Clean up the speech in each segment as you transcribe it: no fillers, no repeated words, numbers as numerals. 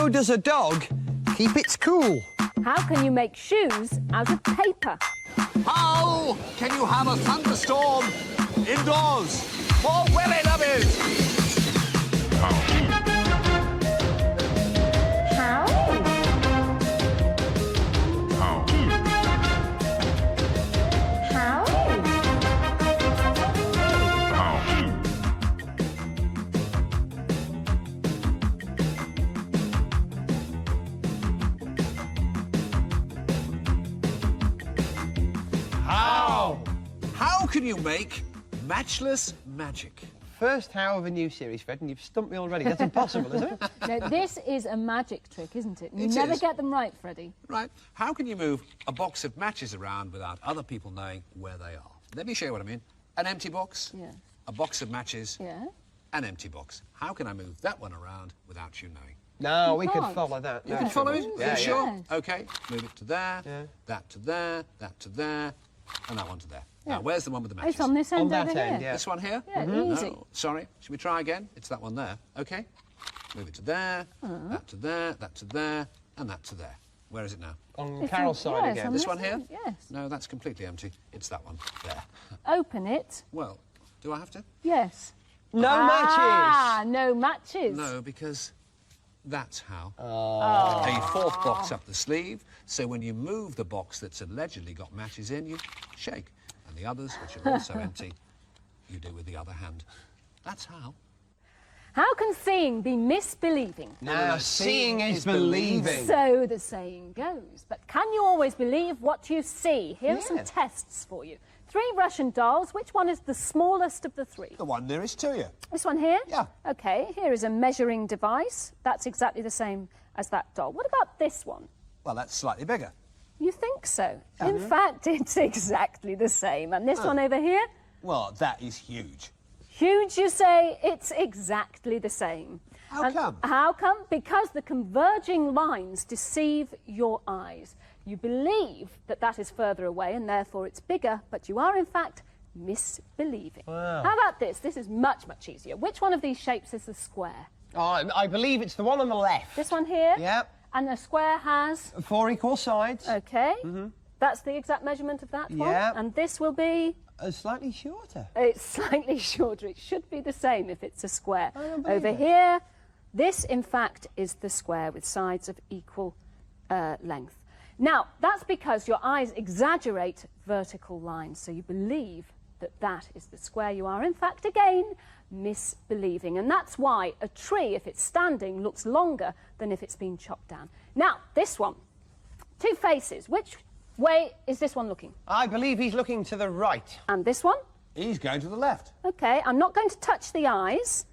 How does a dog keep its cool? How can you make shoes out of paper? How can you have a thunderstorm indoors for willy lovers? How? How can you make matchless magic? First how of a new series, Fred, and you've stumped me already. That's impossible, isn't it? No, this is a magic trick, isn't it? You It never is. get them right, Freddie. Right. How can you move a box of matches around without other people knowing where they are? Let me show you what I mean. An empty box, Yeah. a box of matches, Yeah. an empty box. How can I move that one around without you knowing? No, we could can't. follow that. You no can follow trouble. it? Yeah, Are you sure? Yes. OK, move it to there, Yeah. that to there, that to there, and that one to there. Yeah. Now, where's the one with the matches? It's on this end On that over end, here. yeah. This one here? Yeah, easy. No, sorry. Should we try again? It's that one there. OK. Move it to there, that to there, that to there, and that to there. Where is it now? On It's Carol's on- side yeah, it's again. on This one here? end, Yes. No, that's completely empty. It's that one there. Open it. Well, do I have to? Yes. No Ah, no matches. No, because that's how. Oh. A fourth box up the sleeve, so when you move the box that's allegedly got matches in, you shake. And the others, which are also empty, you do with the other hand. That's how. How can seeing be misbelieving? Now, seeing is believing. So the saying goes. But can you always believe what you see? Here are some Yeah. tests for you. 3 Russian dolls. Which one is the smallest of the 3? The one nearest to you. This one here? Yeah. OK, here is a measuring device. That's exactly the same as that doll. What about this one? Well, that's slightly bigger. You think so? In fact, it's exactly the same. And this one over here? Well, that is huge. Huge, you say? It's exactly the same. How come? How come? Because the converging lines deceive your eyes. You believe that that is further away and therefore it's bigger, but you are in fact misbelieving. Wow. How about this? This is much, much easier. Which one of these shapes is the square? Oh, I believe it's the one on the left. This one here? Yep. And the square has? 4 equal sides. OK. That's the exact measurement of that one. Yep. And this will be? Slightly shorter. It's slightly shorter. It should be the same if it's a square. I don't believe Over it. here, this, in fact, is the square with sides of equal length. Now, that's because your eyes exaggerate vertical lines, so you believe that that is the square. You are, in fact, again, misbelieving. And that's why a tree, if it's standing, looks longer than if it's been chopped down. Now, this one, 2 faces. Which way is this one looking? I believe he's looking to the right. And this one? He's going to the left. OK, I'm not going to touch the eyes.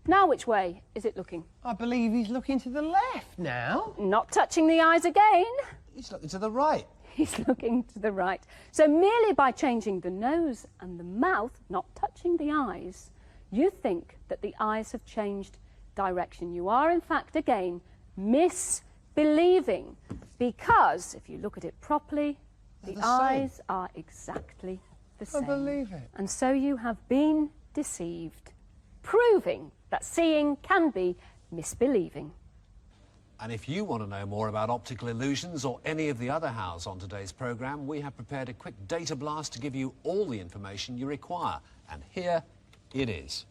Now which way is it looking? I believe he's looking to the left now. Not touching the eyes again. He's looking to the right. He's looking to the right. So merely by changing the nose and the mouth, not touching the eyes, you think that the eyes have changed direction. You are, in fact, again, misbelieving. Because, if you look at it properly, the the same. eyes are exactly the same. I believe it. And so you have been deceived, proving that seeing can be misbelieving. And if you want to know more about optical illusions or any of the other hows on today's programme, we have prepared a quick data blast to give you all the information you require. And here it is.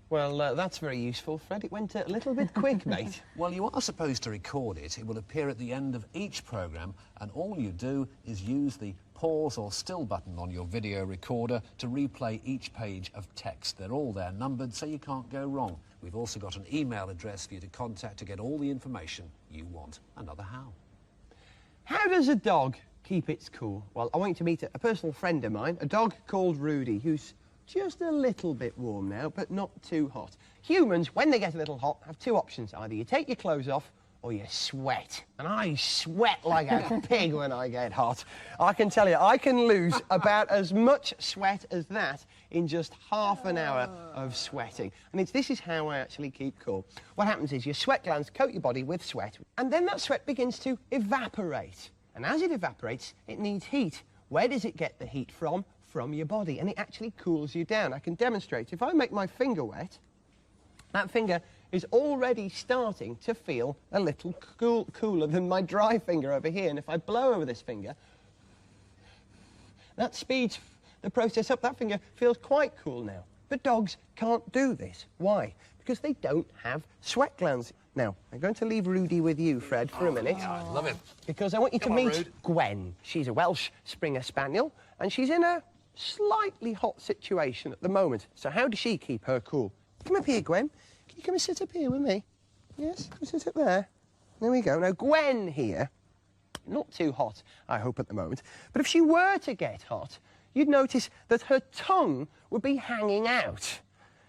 Well, that's very useful, Fred. It went a little bit quick, mate. Well, you are supposed to record it. It will appear at the end of each programme, and all you do is use the pause or still button on your video recorder to replay each page of text. They're all there numbered, so you can't go wrong. We've also got an email address for you to contact to get all the information you want. Another how. How does a dog keep its cool? Well, I want you to meet a personal friend of mine, a dog called Rudy, who's just a little bit warm now, but not too hot. Humans, when they get a little hot, have 2 options. Either you take your clothes off or you sweat. And I sweat like a pig when I get hot. I can tell you, I can lose about as much sweat as that in just half an hour of sweating. And this is how I actually keep cool. What happens is your sweat glands coat your body with sweat, and then that sweat begins to evaporate. And as it evaporates, it needs heat. Where does it get the heat from? From your body, and it actually cools you down. I can demonstrate. If I make my finger wet, that finger is already starting to feel a little cooler than my dry finger over here. And if I blow over this finger, that speeds the process up. That finger feels quite cool now. But dogs can't do this. Why? Because they don't have sweat glands. Now, I'm going to leave Rudy with you, Fred, for a minute. Yeah, I love it. Because I want you to Come on, meet Rude. Gwen. She's a Welsh Springer Spaniel, and she's in a slightly hot situation at the moment. So how does she keep her cool? Come up here, Gwen. Can you come and sit up here with me? Yes, come sit up there. There we go. Now, Gwen here, not too hot, I hope, at the moment. But if she were to get hot, you'd notice that her tongue would be hanging out.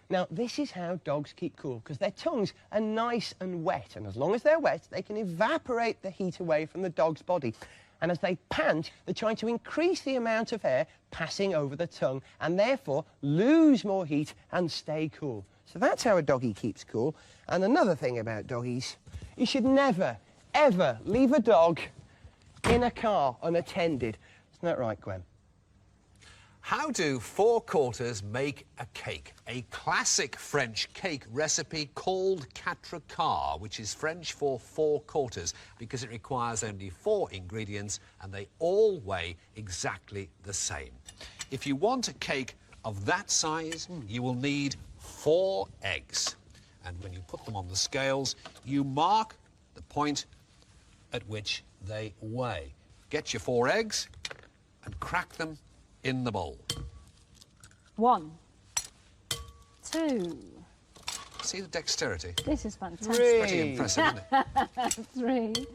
Now, this is how dogs keep cool, because their tongues are nice and wet, and as long as they're wet, they can evaporate the heat away from the dog's body. And as they pant, they're trying to increase the amount of air passing over the tongue, and therefore lose more heat and stay cool. So that's how a doggy keeps cool. And another thing about doggies, you should never, ever leave a dog in a car unattended. Isn't that right, Gwen? How do 4/4 make a cake? A classic French cake recipe called 4/4, which is French for 4/4, because it requires only 4 ingredients and they all weigh exactly the same. If you want a cake of that size, you will need 4 eggs. And when you put them on the scales, you mark the point at which they weigh. Get your 4 eggs and crack them in the bowl. 1, 2. See the dexterity? This is fantastic. Pretty impressive, isn't it? 3.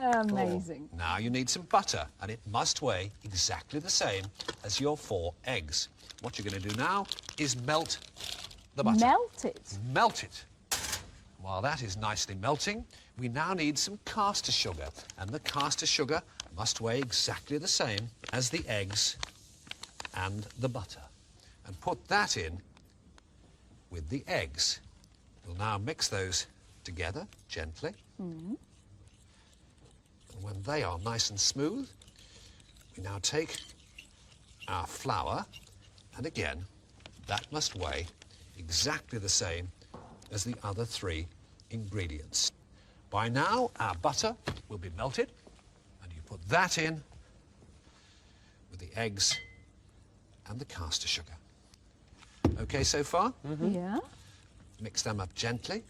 Amazing. Now you need some butter, and it must weigh exactly the same as your 4 eggs. What you're going to do now is melt the butter. Melt it. Melt it. While that is nicely melting, we now need some caster sugar, and the caster sugar must weigh exactly the same as the eggs and the butter. And put that in with the eggs. We'll now mix those together gently. And when they are nice and smooth, we now take our flour, and again, that must weigh exactly the same as the other 3 ingredients. By now, our butter will be melted, and you put that in with the eggs and the caster sugar. OK so far? Yeah. Mix them up gently.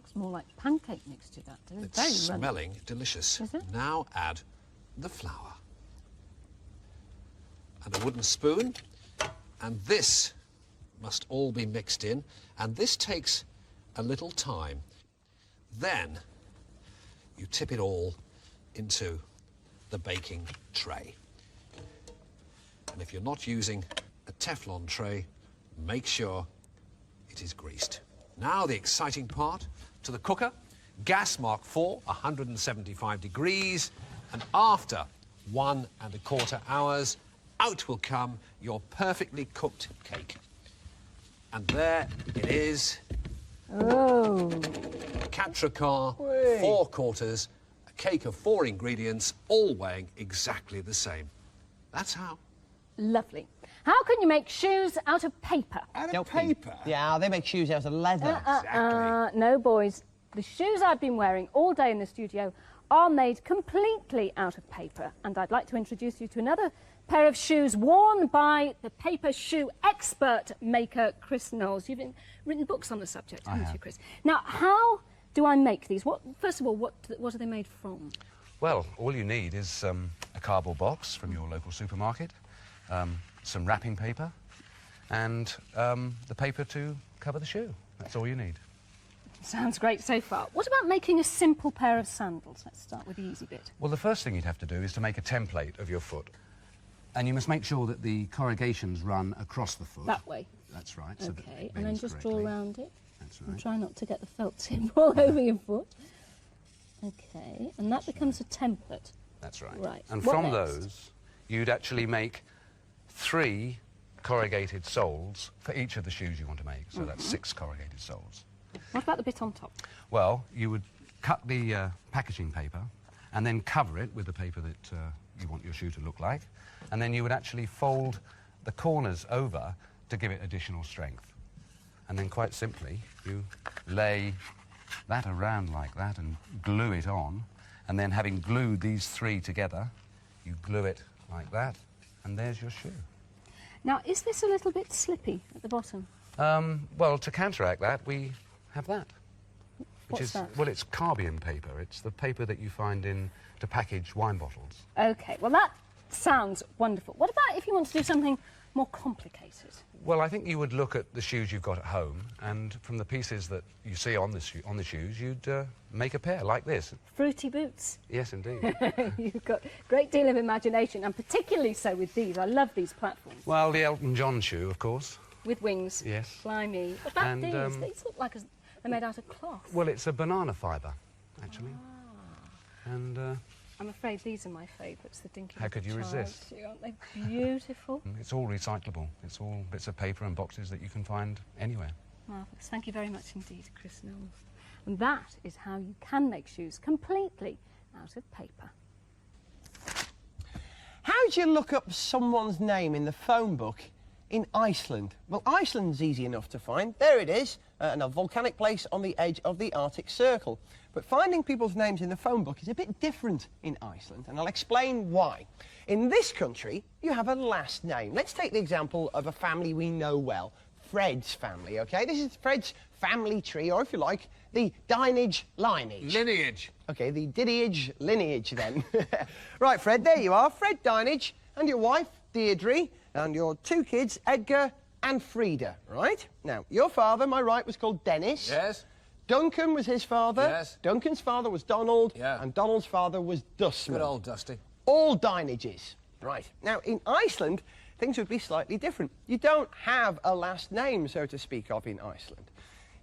It's more like pancake mix to that. It's Very smelling delicious. Is it? Now add the flour and a wooden spoon, and this must all be mixed in, and this takes a little time. Then you tip it all into the baking tray. And if you're not using a Teflon tray, make sure it is greased. Now the exciting part, to the cooker. Gas mark 4, 175 degrees, and after 1¼ hours, out will come your perfectly cooked cake. And there it is. Oh. 4/4, 4/4, a cake of 4 ingredients, all weighing exactly the same. That's how. Lovely. How can you make shoes out of paper? Out of paper? Yeah, they make shoes out of leather. Exactly. No, boys. The shoes I've been wearing all day in the studio are made completely out of paper. And I'd like to introduce you to another pair of shoes worn by the paper shoe expert maker, Chris Knowles. You've written books on the subject, haven't you, Chris? Now, how do I make these? First of all, what are they made from? Well, all you need is a cardboard box from your local supermarket, some wrapping paper, and the paper to cover the shoe. That's all you need. Sounds great so far. What about making a simple pair of sandals? Let's start with the easy bit. Well, the first thing you'd have to do is to make a template of your foot. And you must make sure that the corrugations run across the foot. That way. That's right. So that Okay, it and then bends just draw correctly. around it. That's And right. try not to get the felt tip all over your foot. Okay, and that becomes a template. That's right. Right. And What from next? those, you'd actually make 3 corrugated soles for each of the shoes you want to make. So that's 6 corrugated soles. What about the bit on top? Well, you would cut the packaging paper and then cover it with the paper that you want your shoe to look like. And then you would actually fold the corners over to give it additional strength. and then quite simply you lay that around like that and glue it on, and then having glued these three together, you glue it like that, and there's your shoe. Now, is this a little bit slippy at the bottom? Well, to counteract that, we have that. What's that? Well, it's carbion paper. It's the paper that you find to package wine bottles. OK, well, that sounds wonderful. What about if you want to do something more complicated? Well, I think you would look at the shoes you've got at home, and from the pieces that you see on the shoes, you'd make a pair like this. Fruity boots. Yes, indeed. You've got a great deal of imagination, and particularly so with these. I love these platforms. Well, the Elton John shoe, of course. With wings. Yes. Fly me. What about And, these? These look like they're made out of cloth. Well, it's a banana fibre, actually. And I'm afraid these are my favourites, the dinky How could you child resist? shoe. Aren't they beautiful? it's all recyclable. It's all bits of paper and boxes that you can find anywhere. Marvellous. Thank you very much indeed, Chris Knowles. And that is how you can make shoes completely out of paper. How do you look up someone's name in the phone book in Iceland? Well, Iceland's easy enough to find. There it is, a volcanic place on the edge of the Arctic Circle. But finding people's names in the phone book is a bit different in Iceland, and I'll explain why. In this country, you have a last name. Let's take the example of a family we know well, Fred's family, OK? This is Fred's family tree, or if you like, the Dinenage lineage. Lineage. OK, the Dinenage lineage then. Right, Fred, there you are, Fred Dinenage, and your wife, Deirdre, and your two kids, Edgar and Frida, right? Now, your father, am I right, was called Dennis? Yes. Duncan was his father. Yes. Duncan's father was Donald. Yeah. And Donald's father was Dustman. Good old Dusty. All Dineages. Right. Now, in Iceland, things would be slightly different. You don't have a last name, so to speak of, in Iceland.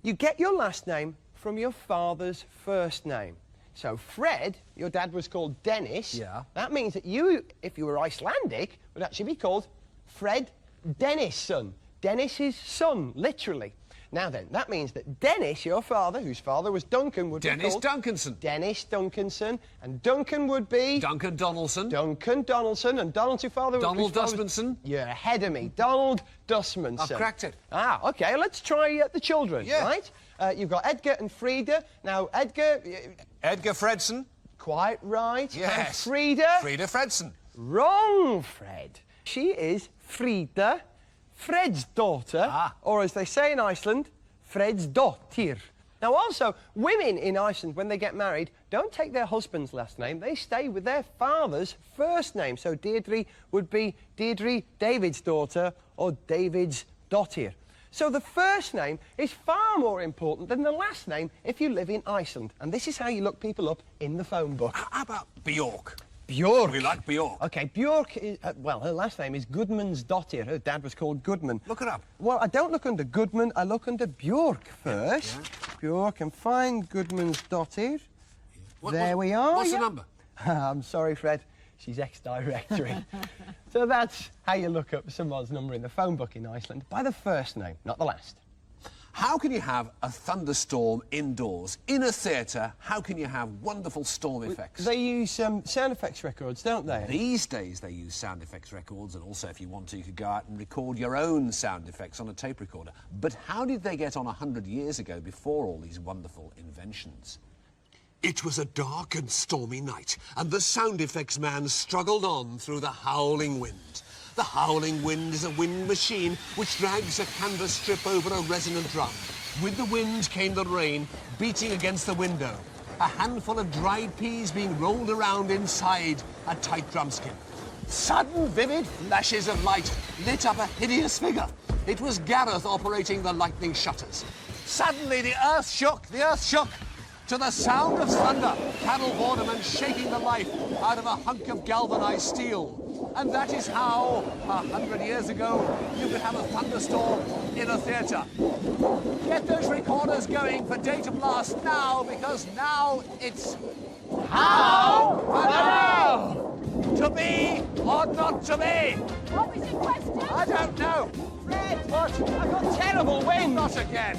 You get your last name from your father's first name. So Fred, your dad was called Dennis. Yeah. That means that you, if you were Icelandic, would actually be called Fred Dennisson. Dennis's son, literally. Now then, that means that Dennis, your father, whose father was Duncan, would Dennis be called... Duncanson. Dennis Duncanson. And Duncan would be... Duncan Donaldson. Duncan Donaldson. And Donald's your father... Donald Dustmanson. You're ahead of me. Donald Dustmanson. I've cracked it. Ah, OK, let's try the children, Yeah. right? You've got Edgar and Frida. Now, Edgar... Edgar Fredson. Quite right. Yes. And Frida... Frida Fredson. Wrong, Fred. She is Frida, Fred's daughter, or as they say in Iceland, Fred's dottir. Now also, women in Iceland, when they get married, don't take their husband's last name, they stay with their father's first name. So Deirdre would be Deirdre, David's daughter, or David's dottir. So the first name is far more important than the last name if you live in Iceland. And this is how you look people up in the phone book. How about Bjork? Bjork. We like Bjork. OK, Bjork is... well, her last name is Gudmundsdottir. Her dad was called Goodman. Look her up. Well, I don't look under Goodman, I look under Bjork first. Yeah. Bjork, and find Gudmundsdottir. There we are. What's the number? I'm sorry, Fred. She's ex-directory. So that's how you look up someone's number in the phone book in Iceland, by the first name, not the last. How can you have a thunderstorm indoors? In a theatre, how can you have wonderful storm effects? They use sound effects records, don't they? These days they use sound effects records, and also if you want to, you could go out and record your own sound effects on a tape recorder. But how did they get on 100 years ago before all these wonderful inventions? It was a dark and stormy night, and the sound effects man struggled on through the howling wind. The howling wind is a wind machine which drags a canvas strip over a resonant drum. With the wind came the rain, beating against the window. A handful of dried peas being rolled around inside a tight drumskin. Sudden, vivid flashes of light lit up a hideous figure. It was Gareth operating the lightning shutters. Suddenly the earth shook, to the sound of thunder, Carol Vorderman shaking the life out of a hunk of galvanized steel. And that is how, 100 years ago, you could have a thunderstorm in a theatre. Get those recorders going for Data Blast now, because now it's... How? Now! To be or not to be? What was your question? I don't know. Fred, what? I've got terrible wind. Not again.